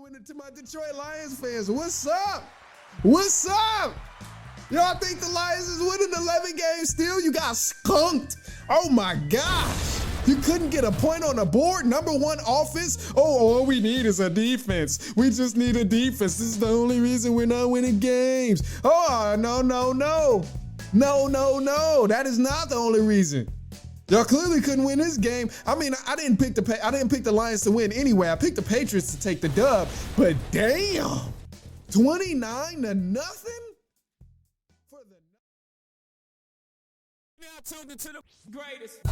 doing it to my Detroit Lions fans. What's up? What's up? Y'all think the Lions is winning 11 games still? You got skunked. Oh my gosh. You couldn't get a point on the board. Number one offense. Oh, all we need is a defense. We just need a defense. This is the only reason we're not winning games. Oh, no. No. That is not the only reason. Y'all clearly couldn't win this game. I mean, I didn't pick the Lions to win anyway. I picked the Patriots to take the dub, but damn, 29-0 for the. Now tuned into the greatest.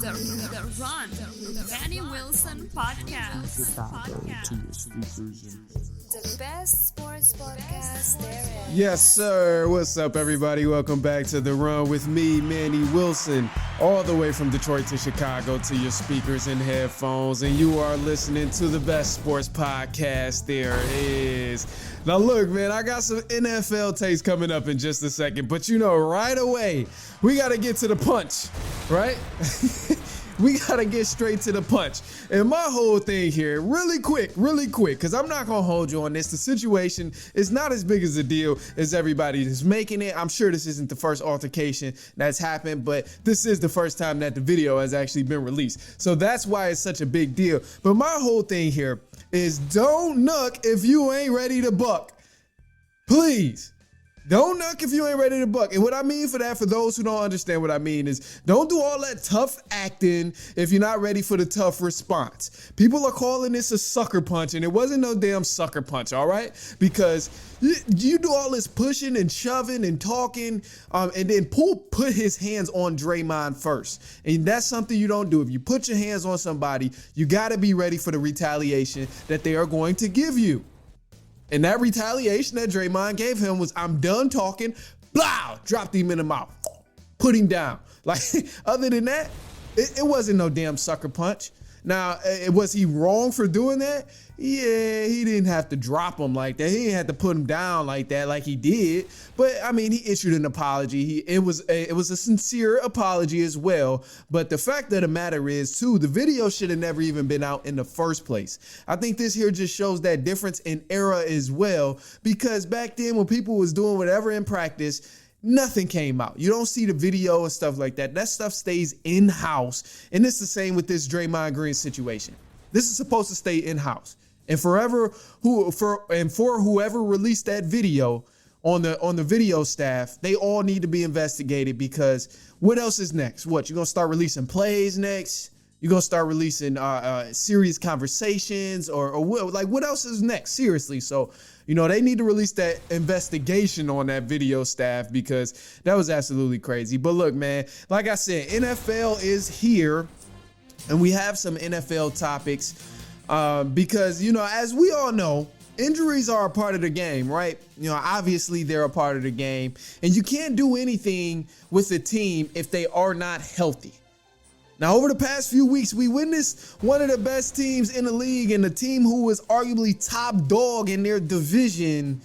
The Run with Manny Wilson podcast. The best sports podcast there is. Yes, sir. What's up, everybody? Welcome back to The Run with me, Manny Wilson, all the way from Detroit to Chicago to your speakers and headphones, and you are listening to the best sports podcast there is. Now, look, man, I got some NFL takes coming up in just a second, but you know, right away, we got to get to the punch, right? We got to get straight to the punch. And my whole thing here, really quick, because I'm not going to hold you on this. The situation is not as big as a deal as everybody is making it. I'm sure this isn't the first altercation that's happened, but this is the first time that the video has actually been released. So that's why it's such a big deal. But my whole thing here is don't knock if you ain't ready to buck. Please. Don't knock if you ain't ready to buck. And what I mean for that, for those who don't understand what I mean, is don't do all that tough acting if you're not ready for the tough response. People are calling this a sucker punch, and it wasn't no damn sucker punch, all right? Because you do all this pushing and shoving and talking, and then Poole put his hands on Draymond first. And that's something you don't do. If you put your hands on somebody, you got to be ready for the retaliation that they are going to give you. And that retaliation that Draymond gave him was, I'm done talking, blah, dropped him in the mouth, put him down. Like, other than that, it wasn't no damn sucker punch. Now, was he wrong for doing that? Yeah, he didn't have to drop him like that. He didn't have to put him down like that, like he did. But I mean, he issued an apology. It was a sincere apology as well. But the fact of the matter is, too, the video should have never even been out in the first place. I think this here just shows that difference in era as well. Because back then, when people was doing whatever in practice, nothing came out. You don't see the video and stuff like that. That stuff stays in-house. And it's the same with this Draymond Green situation. This is supposed to stay in-house. And for whoever released that video on the video staff, they all need to be investigated, because what else is next? What, you're going to start releasing plays next? You're going to start releasing serious conversations or what? Like, what else is next? Seriously. So, you know, they need to release that investigation on that video staff, because that was absolutely crazy. But look, man, like I said, NFL is here, and we have some NFL topics because, you know, as we all know, injuries are a part of the game, right? You know, obviously they're a part of the game, and you can't do anything with a team if they are not healthy. Now, over the past few weeks, we witnessed one of the best teams in the league, and the team who was arguably top dog in their division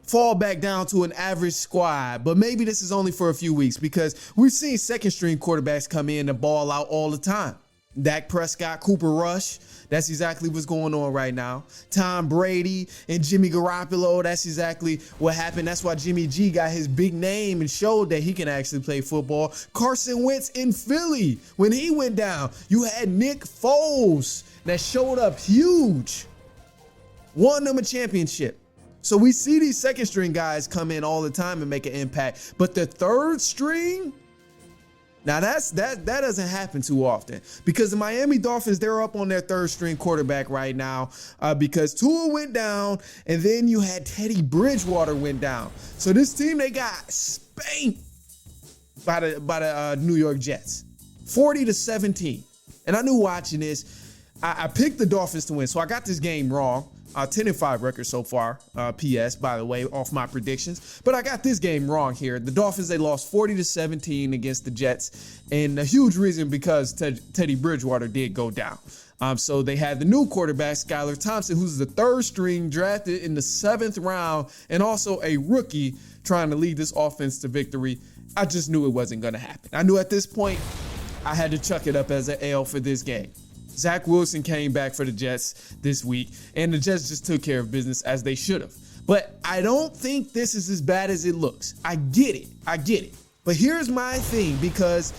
fall back down to an average squad. But maybe this is only for a few weeks, because we've seen second string quarterbacks come in and ball out all the time. Dak Prescott, Cooper Rush, that's exactly what's going on right now. Tom Brady and Jimmy Garoppolo, that's exactly what happened. That's why Jimmy G got his big name and showed that he can actually play football. Carson Wentz in Philly, when he went down, you had Nick Foles that showed up huge, won them a championship. So we see these second string guys come in all the time and make an impact. But the third string, now that doesn't happen too often, because the Miami Dolphins, they're up on their third string quarterback right now because Tua went down, and then you had Teddy Bridgewater went down. So this team, they got spanked by the New York Jets, 40-17. And I knew watching this, I picked the Dolphins to win, so I got this game wrong. 10-5 record so far, PS, by the way, off my predictions. But I got this game wrong here. The Dolphins, they lost 40-17 against the Jets. And a huge reason because Teddy Bridgewater did go down. So they had the new quarterback, Skylar Thompson, who's the third string, drafted in the 7th round, and also a rookie trying to lead this offense to victory. I just knew it wasn't going to happen. I knew at this point I had to chuck it up as an L for this game. Zach Wilson came back for the Jets this week, and the Jets just took care of business as they should have. But I don't think this is as bad as it looks. I get it. But here's my thing, because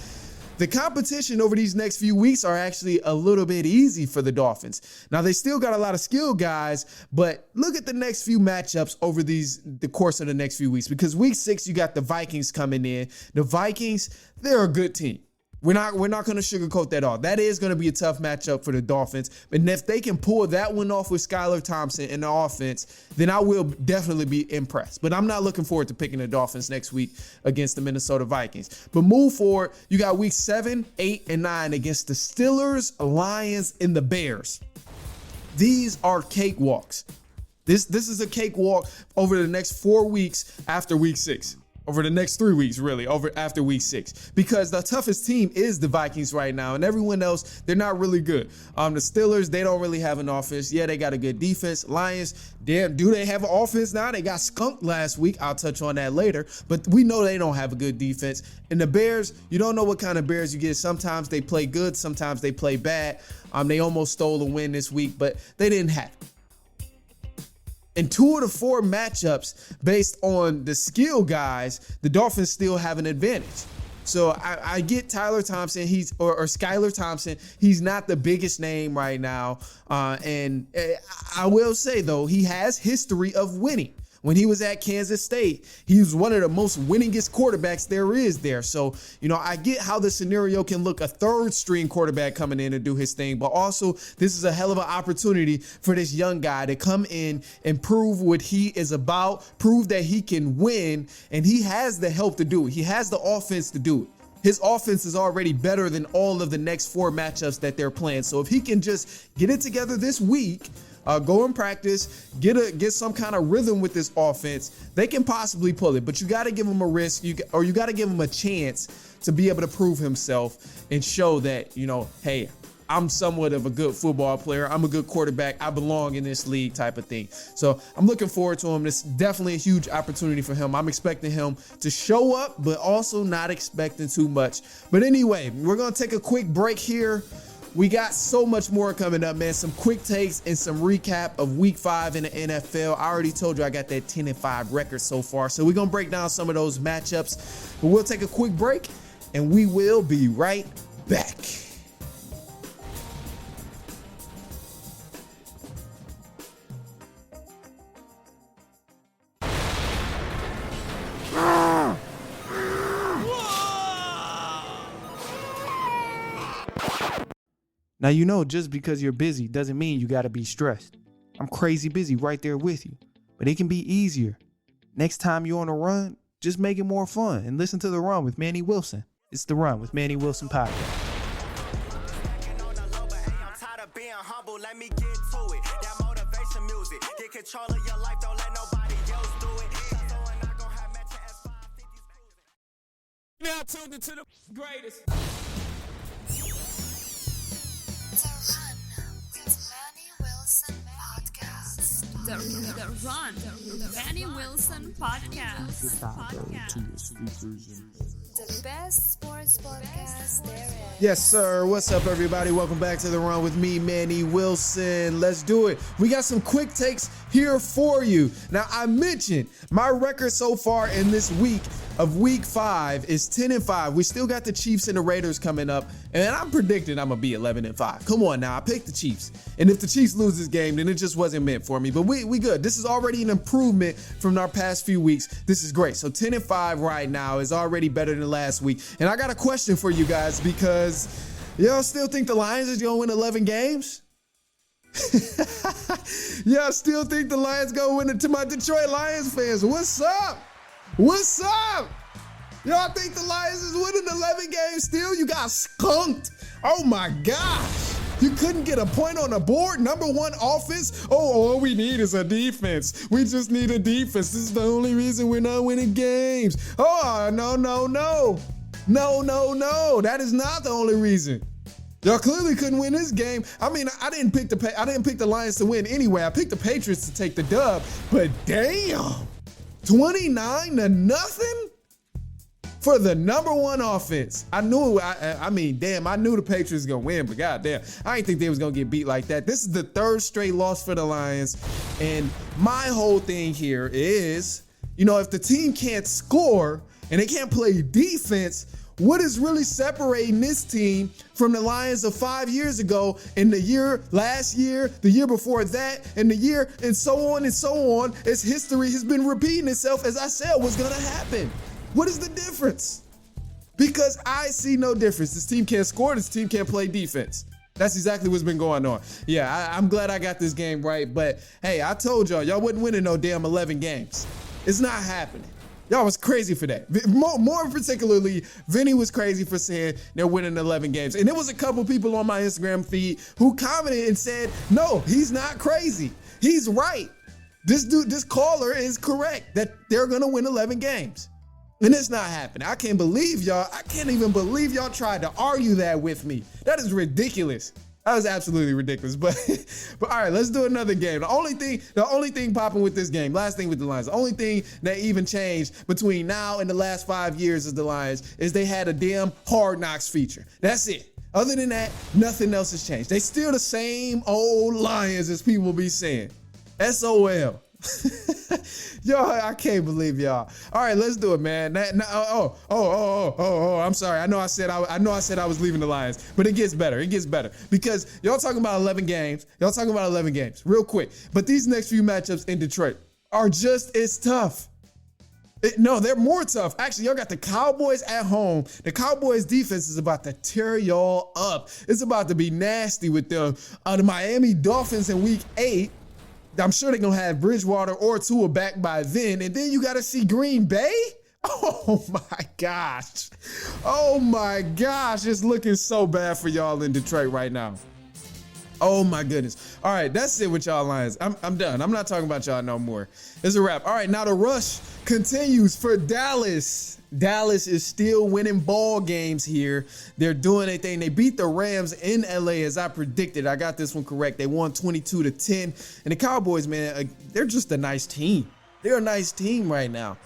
the competition over these next few weeks are actually a little bit easy for the Dolphins. Now, they still got a lot of skilled guys, but look at the next few matchups over the course of the next few weeks, because week 6, you got the Vikings coming in. The Vikings, they're a good team. We're not going to sugarcoat that all. That is going to be a tough matchup for the Dolphins. But if they can pull that one off with Skylar Thompson in the offense, then I will definitely be impressed. But I'm not looking forward to picking the Dolphins next week against the Minnesota Vikings. But move forward, you got week 7, 8, and 9 against the Steelers, Lions, and the Bears. These are cakewalks. This is a cakewalk over the next 4 weeks after week 6. Over the next 3 weeks, really, after week 6. Because the toughest team is the Vikings right now, and everyone else, they're not really good. The Steelers, they don't really have an offense. Yeah, they got a good defense. Lions, damn, do they have an offense now? They got skunked last week. I'll touch on that later. But we know they don't have a good defense. And the Bears, you don't know what kind of Bears you get. Sometimes they play good. Sometimes they play bad. They almost stole a win this week, but they didn't have it. In 2 of the 4 matchups, based on the skill guys, the Dolphins still have an advantage. So I get Tyler Thompson, or Skylar Thompson. He's not the biggest name right now. And I will say, though, he has history of winning. When he was at Kansas State, he was one of the most winningest quarterbacks there is there. So, I get how the scenario can look, a third string quarterback coming in to do his thing. But also, this is a hell of an opportunity for this young guy to come in and prove what he is about, prove that he can win. And he has the help to do it. He has the offense to do it. His offense is already better than all of the next 4 matchups that they're playing. So if he can just get it together this week, go and practice, get some kind of rhythm with this offense, they can possibly pull it. But you got to give him a risk, you got to give him a chance to be able to prove himself and show that, hey, I'm somewhat of a good football player. I'm a good quarterback. I belong in this league type of thing. So I'm looking forward to him. It's definitely a huge opportunity for him. I'm expecting him to show up, but also not expecting too much. But anyway, we're going to take a quick break here. We got so much more coming up, man. Some quick takes and some recap of week 5 in the NFL. I already told you I got that 10-5 record so far. So we're going to break down some of those matchups. But we'll take a quick break and we will be right back. Now, just because you're busy doesn't mean you got to be stressed. I'm crazy busy right there with you, but it can be easier. Next time you're on a run, just make it more fun and listen to The Run with Manny Wilson. It's The Run with Manny Wilson podcast. Now tuned into the greatest. The Run with Manny Wilson podcast. The best sports podcast there is. Yes, sir. What's up, everybody? Welcome back to The Run with me, Manny Wilson. Let's do it. We got some quick takes here for you. Now, I mentioned my record so far in this week of week 5 is 10-5. We still got the Chiefs and the Raiders coming up, and I'm predicting I'm gonna be 11-5. Come on now, I picked the Chiefs, and if the Chiefs lose this game, then it just wasn't meant for me. But we good. This is already an improvement from our past few weeks. This is great. So 10-5 right now is already better than last week. And I got a question for you guys, because y'all still think the Lions is gonna win 11 games? Y'all still think the Lions gonna win it? To my Detroit Lions fans, what's up? What's up? Y'all think the Lions is winning 11 games still? You got skunked. Oh my gosh. You couldn't get a point on the board. Number 1 offense. Oh, all we need is a defense. We just need a defense. This is the only reason we're not winning games. Oh, no. No. That is not the only reason. Y'all clearly couldn't win this game. I mean, I didn't pick the Lions to win anyway. I picked the Patriots to take the dub, but damn. 29-0? for the #1 offense. I knew the Patriots was gonna win, but goddamn, I didn't think they was gonna get beat like that. This is the 3rd straight loss for the Lions, and my whole thing here is, if the team can't score and they can't play defense, what is really separating this team from the Lions of 5 years ago, and last year, the year before that, and the year, and so on and so on, as history has been repeating itself, as I said was gonna happen? What is the difference? Because I see no difference. This team can't score, this team can't play defense. That's exactly what's been going on. Yeah, I'm glad I got this game right, but hey, I told y'all wasn't winning no damn 11 games. It's not happening. Y'all was crazy for that. More particularly, Vinny was crazy for saying they're winning 11 games. And there was a couple people on my Instagram feed who commented and said, no, he's not crazy. He's right. This caller is correct that they're going to win 11 games. And it's not happening. I can't even believe y'all tried to argue that with me. That is ridiculous. That was absolutely ridiculous. But all right, let's do another game. The only thing popping with this game, last thing with the Lions, the only thing that even changed between now and the last 5 years of the Lions is they had a damn Hard Knocks feature. That's it. Other than that, nothing else has changed. They still the same old Lions, as people be saying. SOL. Yo, I can't believe y'all. All right, let's do it, man. I'm sorry. I know I said I was leaving the Lions, but it gets better. It gets better because y'all talking about 11 games. Real quick. But these next few matchups in Detroit are just as tough. No, they're more tough. Actually, y'all got the Cowboys at home. The Cowboys defense is about to tear y'all up. It's about to be nasty with them. The Miami Dolphins in week 8. I'm sure they're going to have Bridgewater or Tua back by then. And then you got to see Green Bay. Oh, my gosh. It's looking so bad for y'all in Detroit right now. Oh, my goodness. All right, that's it with y'all Lions. I'm done. I'm not talking about y'all no more. It's a wrap. All right, now the rush continues for Dallas. Dallas is still winning ball games here. They're doing their thing. They beat the Rams in LA as I predicted. I got this one correct. They won 22-10. And the Cowboys, man, they're just a nice team. They're a nice team right now.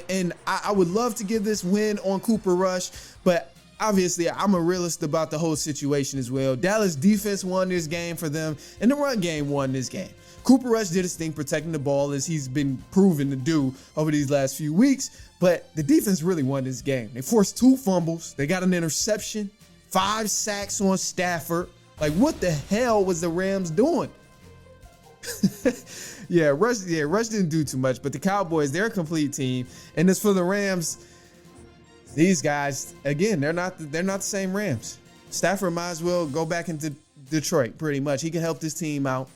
And I would love to give this win on Cooper Rush, but obviously I'm a realist about the whole situation as well. Dallas defense won this game for them, and the run game won this game. Cooper Rush did his thing protecting the ball, as he's been proven to do over these last few weeks, but the defense really won this game. They forced 2 fumbles. They got an interception, 5 sacks on Stafford. Like, what the hell was the Rams doing? Rush didn't do too much, but the Cowboys, they're a complete team. And as for the Rams, these guys, again, they're not the same Rams. Stafford might as well go back into Detroit, pretty much. He can help this team out.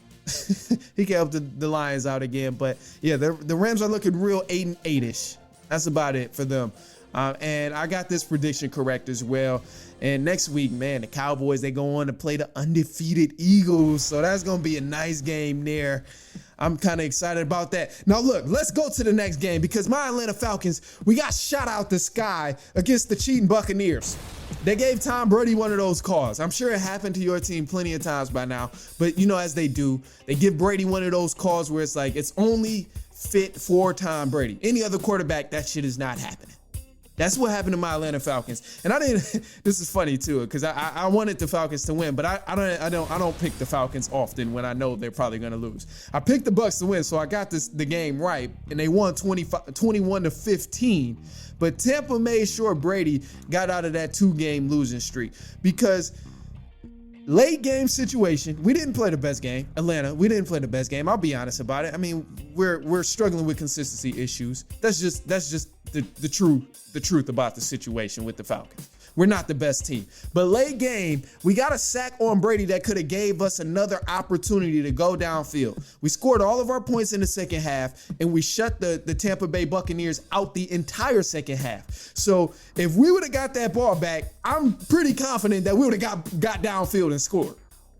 He can help the Lions out again. But yeah, the Rams are looking real 8-8-ish. That's about it for them. And I got this prediction correct as well. And next week, man, the Cowboys, they go on to play the undefeated Eagles. So that's going to be a nice game there. I'm kind of excited about that. Now, look, let's go to the next game because my Atlanta Falcons, we got shot out the sky against the cheating Buccaneers. They gave Tom Brady one of those calls. I'm sure it happened to your team plenty of times by now. But, as they do, they give Brady one of those calls where it's like it's only fit for Tom Brady. Any other quarterback, that shit is not happening. That's what happened to my Atlanta Falcons. And this is funny too, because I wanted the Falcons to win, but I don't pick the Falcons often when I know they're probably going to lose. I picked the Bucs to win, so I got the game right, and they won 21-15. But Tampa made sure Brady got out of that 2-game losing streak because late game situation, we didn't play the best game. Atlanta, we didn't play the best game. I'll be honest about it. I mean, we're struggling with consistency issues. That's just the truth about the situation with the Falcons. We're not the best team. But late game, we got a sack on Brady that could have gave us another opportunity to go downfield. We scored all of our points in the second half, and we shut the Tampa Bay Buccaneers out the entire second half. So if we would have got that ball back, I'm pretty confident that we would have got downfield and scored.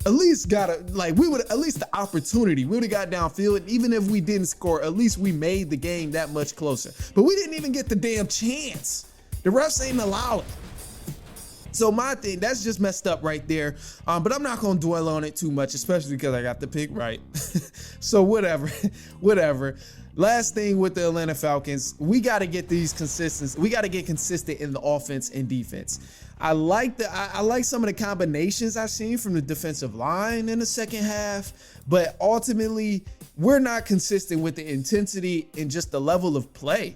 At least the opportunity. We would have got downfield, and even if we didn't score, at least we made the game that much closer. But we didn't even get the damn chance. The refs ain't allowed it. So my thing, that's just messed up right there. But I'm not going to dwell on it too much, especially because I got the pick right. So whatever. Last thing with the Atlanta Falcons, we got to get these consistent. We got to get consistent in the offense and defense. I like some of the combinations I've seen from the defensive line in the second half, but ultimately we're not consistent with the intensity and just the level of play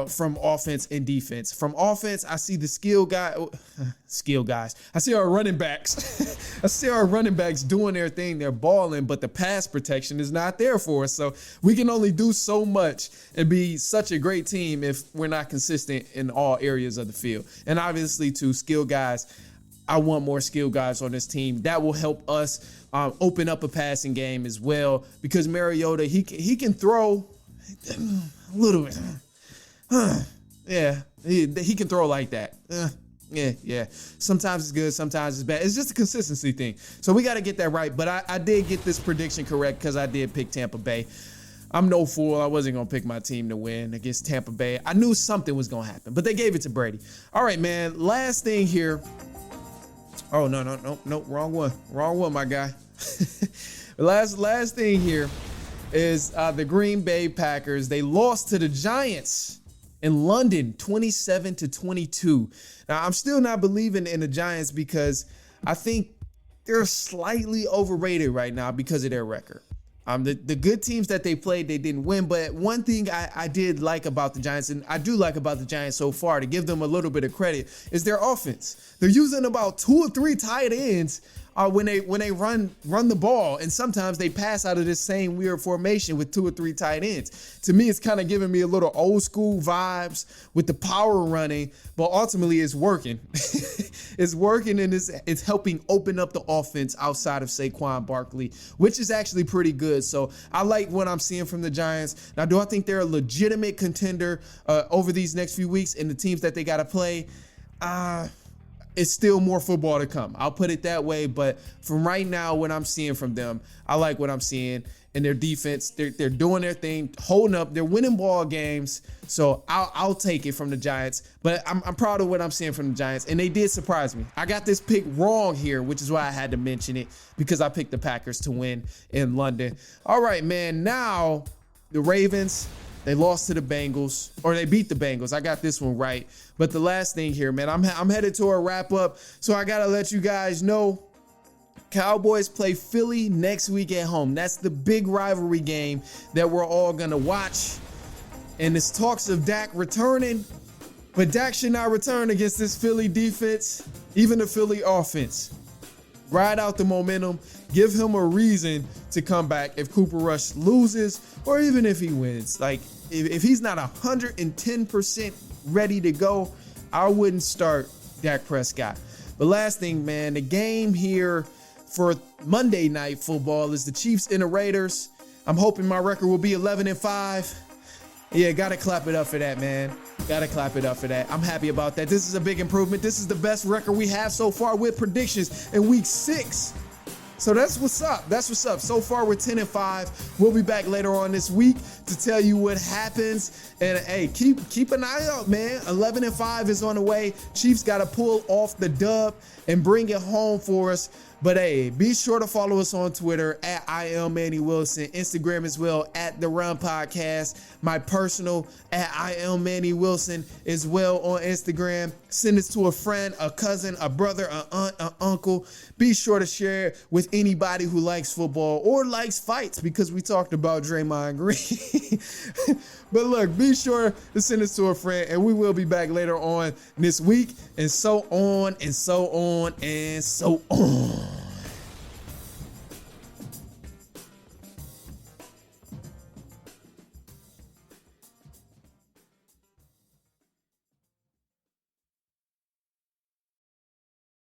from offense and defense. From offense, I see the skill guys. I see our running backs. I see our running backs doing their thing. They're balling, but the pass protection is not there for us. So we can only do so much and be such a great team if we're not consistent in all areas of the field. And obviously, too, skill guys. I want more skill guys on this team. That will help us open up a passing game as well, because Mariota, he can throw a little bit. Yeah, he can throw like that. Yeah. Sometimes it's good, sometimes it's bad. It's just a consistency thing. So we got to get that right. But I did get this prediction correct because I did pick Tampa Bay. I'm no fool. I wasn't going to pick my team to win against Tampa Bay. I knew something was going to happen, but they gave it to Brady. All right, man. Last thing here. Oh, no. Wrong one, my guy. Last thing here is the Green Bay Packers. They lost to the Giants in London, 27-22. Now, I'm still not believing in the Giants because I think they're slightly overrated right now because of their record. The good teams that they played, they didn't win. But one thing I did like about the Giants, and I do like about the Giants so far, to give them a little bit of credit, is their offense. They're using about 2 or 3 tight ends when they run the ball, and sometimes they pass out of this same weird formation with 2 or 3 tight ends. To me, it's kind of giving me a little old school vibes with the power running, but ultimately it's working. It's working, and it's helping open up the offense outside of Saquon Barkley, which is actually pretty good. So I like what I'm seeing from the Giants. Now, do I think they're a legitimate contender over these next few weeks in the teams that they got to play? It's still more football to come. I'll put it that way. But from right now, what I'm seeing from them, I like what I'm seeing. And their defense, they're doing their thing, holding up. They're winning ball games. So I'll take it from the Giants. But I'm proud of what I'm seeing from the Giants. And they did surprise me. I got this pick wrong here, which is why I had to mention it, because I picked the Packers to win in London. All right, man. Now the Ravens, they lost to the Bengals, or they beat the Bengals. I got this one right. But the last thing here, man, I'm headed to a wrap up. So I got to let you guys know, Cowboys play Philly next week at home. That's the big rivalry game that we're all going to watch. And there's talks of Dak returning, but Dak should not return against this Philly defense, even the Philly offense. Ride out the momentum. Give him a reason to come back if Cooper Rush loses, or even if he wins. Like, if he's not 110% ready to go, I wouldn't start Dak Prescott. But last thing, man, the game here for Monday Night Football is the Chiefs and the Raiders. I'm hoping my record will be 11-5. Yeah, gotta clap it up for that, man. Gotta clap it up for that. I'm happy about that. This is a big improvement. This is the best record we have so far with predictions in week 6. So that's what's up. That's what's up. So far, we're 10-5. We'll be back later on this week to tell you what happens. And hey, keep an eye out, man. 11-5 is on the way. Chiefs got to pull off the dub and bring it home for us. But hey, be sure to follow us on Twitter at I am Manny Wilson, Instagram as well at The Run Podcast, my personal at I am Manny Wilson as well on Instagram. Send this to a friend, a cousin, a brother, an aunt, an uncle. Be sure to share it with anybody who likes football or likes fights, because we talked about Draymond Green. But look, be sure to send this to a friend, and we will be back later on this week, and so on and so on and so on.